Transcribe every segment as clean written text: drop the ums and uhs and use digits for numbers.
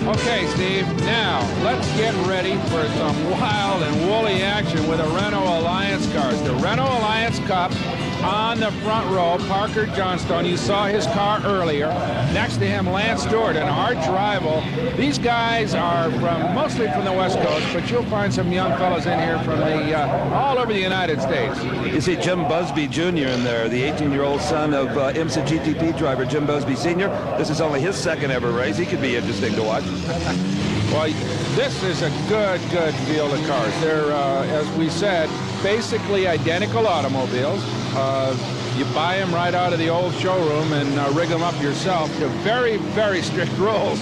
Okay, Steve, now let's get ready for some wild and woolly action with the Renault Alliance cars. The Renault Alliance Cup on the front row, Parker Johnstone. You saw his car earlier. Next to him, Lance Stewart, an arch rival. These guys are mostly from the West Coast, but you'll find some young fellas in here from all over the United States. You see Jim Busby Jr. in there, the 18-year-old son of IMSA GTP driver Jim Busby Sr. This is only his second ever race. He could be interesting to watch. Well, this is a good field of cars. They're, as we said, basically identical automobiles. You buy them right out of the old showroom and rig them up yourself to very, very strict rules.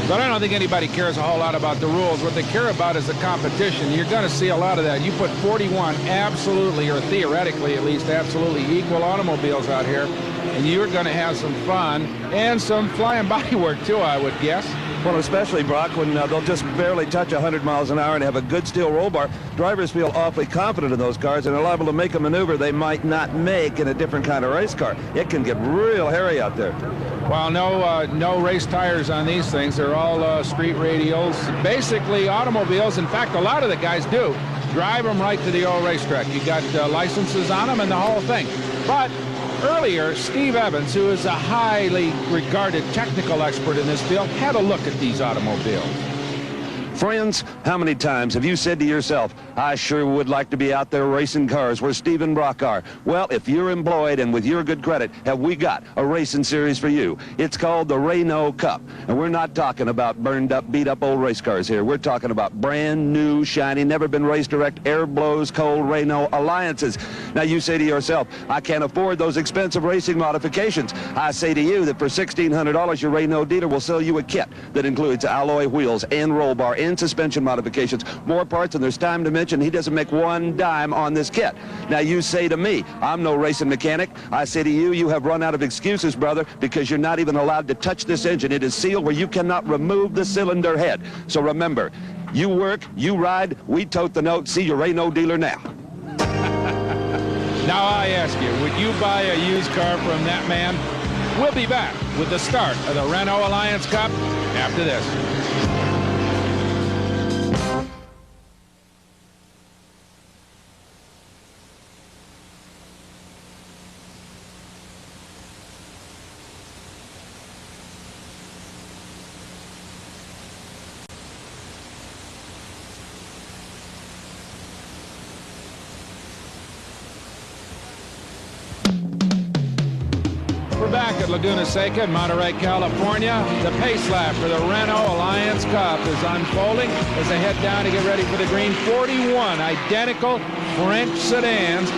But I don't think anybody cares a whole lot about the rules. What they care about is the competition. You're going to see a lot of that. You put 41 absolutely, or theoretically at least, absolutely equal automobiles out here, and you're going to have some fun and some flying body work, too, I would guess. Well, especially, Brock, when they'll just barely touch 100 miles an hour and have a good steel roll bar. Drivers feel awfully confident in those cars and are liable to make a maneuver they might not make in a different kind of race car. It can get real hairy out there. Well, no race tires on these things. They're all street radials, basically automobiles. In fact, a lot of the guys do drive them right to the old racetrack. You got licenses on them and the whole thing. But earlier, Steve Evans, who is a highly regarded technical expert in this field, had a look at these automobiles. Friends, how many times have you said to yourself, I sure would like to be out there racing cars where Steve and Brock are? Well, if you're employed and with your good credit, have we got a racing series for you? It's called the Renault Cup. And we're not talking about burned up, beat up old race cars here. We're talking about brand new, shiny, never been race direct, air blows, cold Renault Alliances. Now you say to yourself, I can't afford those expensive racing modifications. I say to you that for $1,600, your Renault dealer will sell you a kit that includes alloy wheels and roll bar and suspension modifications, more parts than there's time to mention. He doesn't make one dime on this kit. Now you say to me, I'm no racing mechanic. I say to you, you have run out of excuses, brother, because you're not even allowed to touch this engine. It is sealed where you cannot remove the cylinder head. So remember, you work, you ride, we tote the note. See your Renault dealer now. Now I ask you, would you buy a used car from that man? We'll be back with the start of the Renault Alliance Cup after this. We're back at Laguna Seca in Monterey, California. The pace lap for the Renault Alliance Cup is unfolding as they head down to get ready for the green. 41 identical French sedans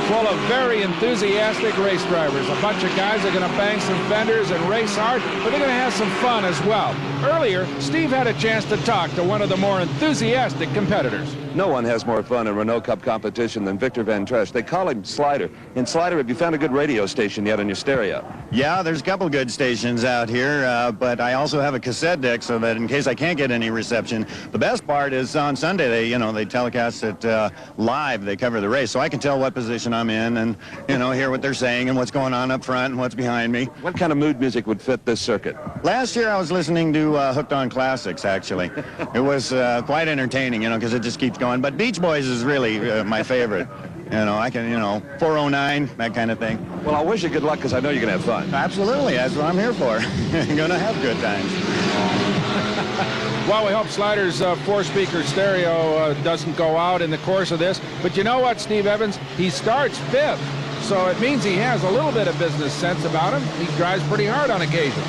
full of very enthusiastic race drivers. A bunch of guys are going to bang some fenders and race hard, but they're going to have some fun as well. Earlier, Steve had a chance to talk to one of the more enthusiastic competitors. No one has more fun in Renault Cup competition than Victor Van Tresch. They call him Slider. And Slider, have you found a good radio station yet on your stereo? Yeah, there's a couple good stations out here, but I also have a cassette deck so that in case I can't get any reception. The best part is on Sunday, they telecast it live. They cover the race, so I can tell what position I'm in and, hear what they're saying and what's going on up front and what's behind me. What kind of mood music would fit this circuit? Last year I was listening to Hooked on Classics, actually. It was quite entertaining, because it just keeps going. But Beach Boys is really my favorite. I can, 409, that kind of thing. Well, I wish you good luck because I know you're going to have fun. Absolutely. That's what I'm here for. Going to have good times. Well, we hope Slider's four-speaker stereo doesn't go out in the course of this. But you know what, Steve Evans? He starts fifth. So it means he has a little bit of business sense about him. He drives pretty hard on occasion.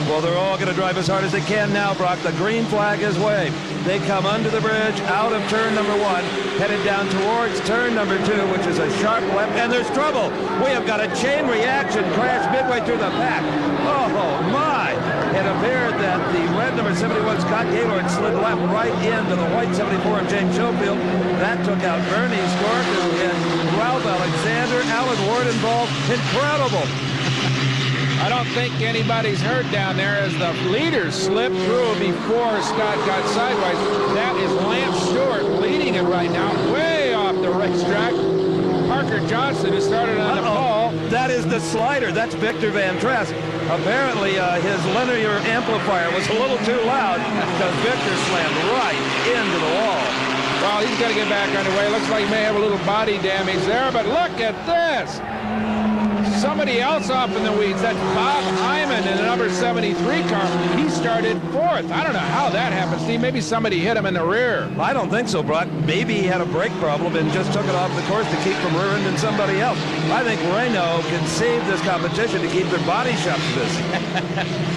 Well, they're all going to drive as hard as they can now, Brock. The green flag is waved. They come under the bridge, out of turn number 1, headed down towards turn number 2, which is a sharp left, and there's trouble. We have got a chain reaction crash midway through the pack. Oh, my. It appeared that the red number 71 Scott Gaylord slid left right into the white 74 of James Schofield. That took out Bernie Stork and Ralph Alexander. Alan Ward involved. Incredible. I don't think anybody's hurt down there as the leaders slipped through before Scott got sideways. That is Lance Stewart leading it right now, way off the racetrack. Parker Johnson, who started on the pole, that is the slider. That's Victor Van Trest. Apparently, his linear amplifier was a little too loud because Victor slammed right into the wall. Well, he's got to get back underway. Looks like he may have a little body damage there, but look at this. Somebody else off in the weeds. That's Bob Hyman in the number 73 car. He started 4th. I don't know how that happened, Steve. Maybe somebody hit him in the rear. I don't think so, Brock. Maybe he had a brake problem and just took it off the course to keep from rear-ending somebody else. I think Renault can save this competition to keep their body shops busy.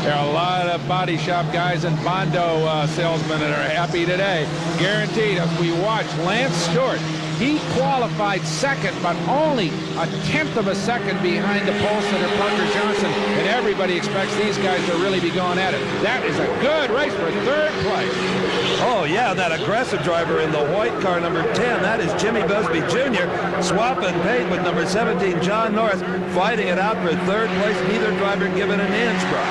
There are a lot of body shop guys and Bondo salesmen that are happy today. Guaranteed. As we watch Lance Stewart, he qualified 2nd, but only a 1/10 of a second behind the pole sitter Parker Johnson, and everybody expects these guys to really be going at it. That is a good race for 3rd place. Oh, yeah, that aggressive driver in the white car, number 10, that is Jimmy Busby Jr., swapping paint with number 17, John Norris, fighting it out for 3rd place. Neither driver given an inch, Brock.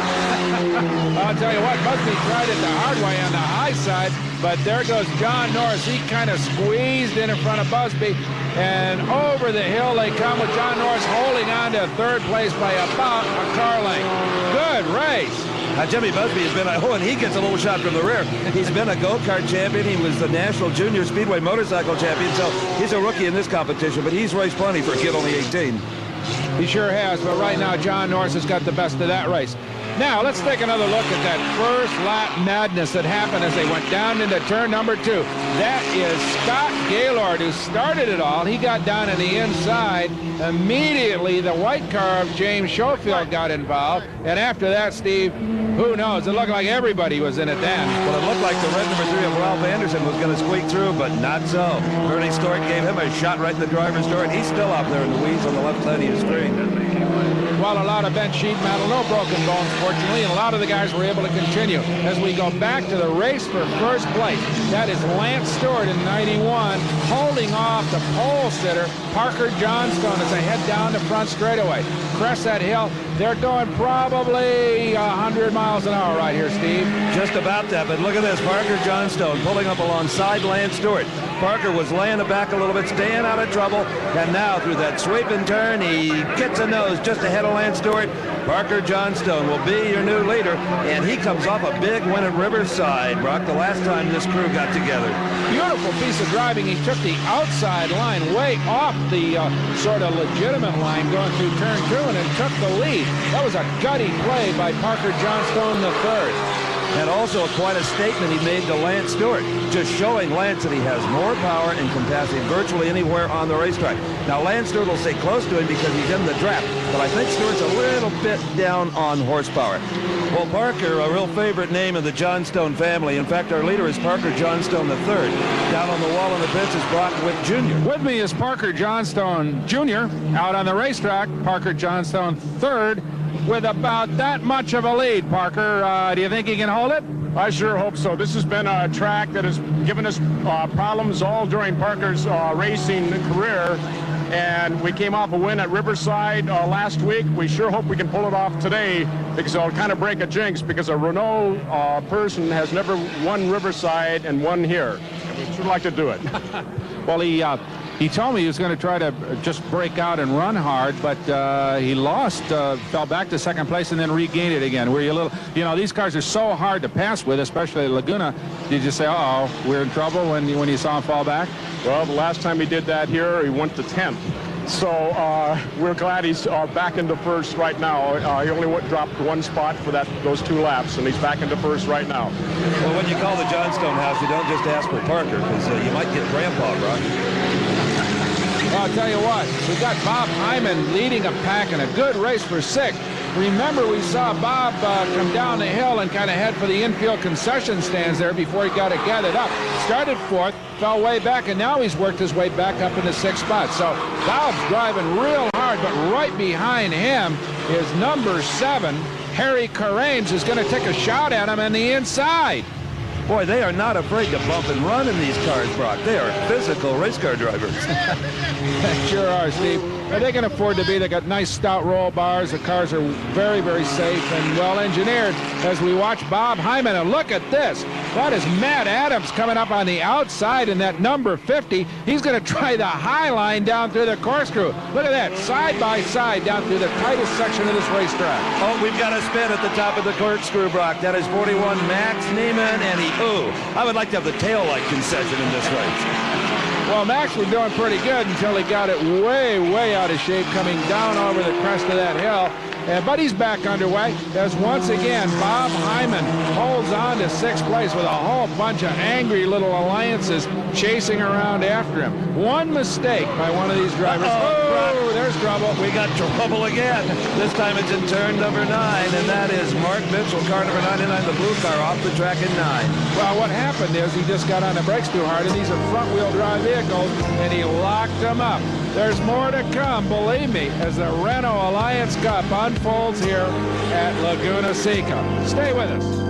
I'll tell you what, Busby tried it the hard way on the high side, but there goes John Norris. He kind of squeezed in front of Busby, and over the hill they come with John Norris holding on to 3rd place by about a car length. Good race. Jimmy Busby has been, and he gets a little shot from the rear. He's been a go-kart champion. He was the National Junior Speedway Motorcycle Champion, so he's a rookie in this competition, but he's raced plenty for a kid only 18. He sure has, but right now John Norris has got the best of that race. Now, let's take another look at that first lap madness that happened as they went down into turn number 2. That is Scott Gaylord who started it all. He got down on the inside. Immediately, the white car of James Schofield got involved. And after that, Steve, who knows? It looked like everybody was in it then. Well, it looked like the red number 3 of Ralph Anderson was going to squeak through, but not so. Bernie Stewart gave him a shot right in the driver's door, and he's still up there in the weeds on the left side of your screen. Well, a lot of bent sheet metal, no broken bones, fortunately, and a lot of the guys were able to continue. As we go back to the race for 1st place, that is Lance Stewart in 91, holding off the pole sitter, Parker Johnstone, as they head down the front straightaway. Crest that hill, they're doing probably 100 miles an hour right here, Steve. Just about that, but look at this, Parker Johnstone pulling up alongside Lance Stewart. Parker was laying it back a little bit, staying out of trouble, and now through that sweeping turn, he gets a nose just ahead of Lance Stewart. Parker Johnstone will be your new leader, and he comes off a big win at Riverside, Brock, the last time this crew got together. Beautiful piece of driving. He took the outside line way off the sort of legitimate line going through turn 2 and then took the lead. That was a gutty play by Parker Johnstone III. And also quite a statement he made to Lance Stewart, just showing Lance that he has more power and can pass him virtually anywhere on the racetrack. Now, Lance Stewart will stay close to him because he's in the draft, but I think Stewart's a little bit down on horsepower. Well, Parker, a real favorite name of the Johnstone family. In fact, our leader is Parker Johnstone III. Down on the wall in the pits is Brock Wick Jr. With me is Parker Johnstone Jr. Out on the racetrack, Parker Johnstone III. With about that much of a lead, Parker. Do you think he can hold it? I sure hope so. This has been a track that has given us problems all during Parker's racing career, and we came off a win at Riverside last week. We sure hope we can pull it off today, because it'll kind of break a jinx, because a Renault person has never won Riverside and won here. And we'd sure like to do it. Well, he told me he was going to try to just break out and run hard, but he lost, fell back to 2nd place and then regained it again. Were you a little, you know, these cars are so hard to pass with, especially Laguna. Did you say, uh-oh, we're in trouble when you saw him fall back? Well, the last time he did that here, he went to 10th. So we're glad he's back into 1st right now. He only dropped 1 spot for those 2 laps, and he's back into 1st right now. Well, when you call the Johnstone house, you don't just ask for Parker, because you might get Grandpa, Brock. Well, I'll tell you what, we got Bob Hyman leading a pack in a good race for 6th. Remember, we saw Bob come down the hill and kind of head for the infield concession stands there before he got it gathered up. Started 4th, fell way back, and now he's worked his way back up into 6th spot. So Bob's driving real hard, but right behind him is number 7, Harry Karames, is going to take a shot at him on the inside. Boy, they are not afraid to bump and run in these cars, Brock. They are physical race car drivers. They sure are, Steve. They can afford to be. They got nice stout roll bars. The cars are very, very safe and well engineered. as we watch Bob Hyman. And look at this. That is Matt Adams coming up on the outside in that number 50. He's going to try the high line down through the corkscrew. Look at that, side by side down through the tightest section of this racetrack. Oh, we've got a spin at the top of the corkscrew, Brock. That is 41 Max Neiman, and I would like to have the tail-light concession in this race. Well, Max was doing pretty good until he got it way, way out of shape coming down over the crest of that hill. But he's back underway as once again Bob Hyman holds on to sixth place with a whole bunch of angry little alliances chasing around after him. One mistake by one of these drivers. Oh, there's trouble. We got trouble again. This time it's in turn number 9, and that is Mark Mitchell, car number 99, the blue car, off the track in 9. Well, what happened is he just got on the brakes too hard, and these are front-wheel drive vehicles, and he locked them up. There's more to come, believe me, as the Renault Alliance Cup unfolds here at Laguna Seca. Stay with us.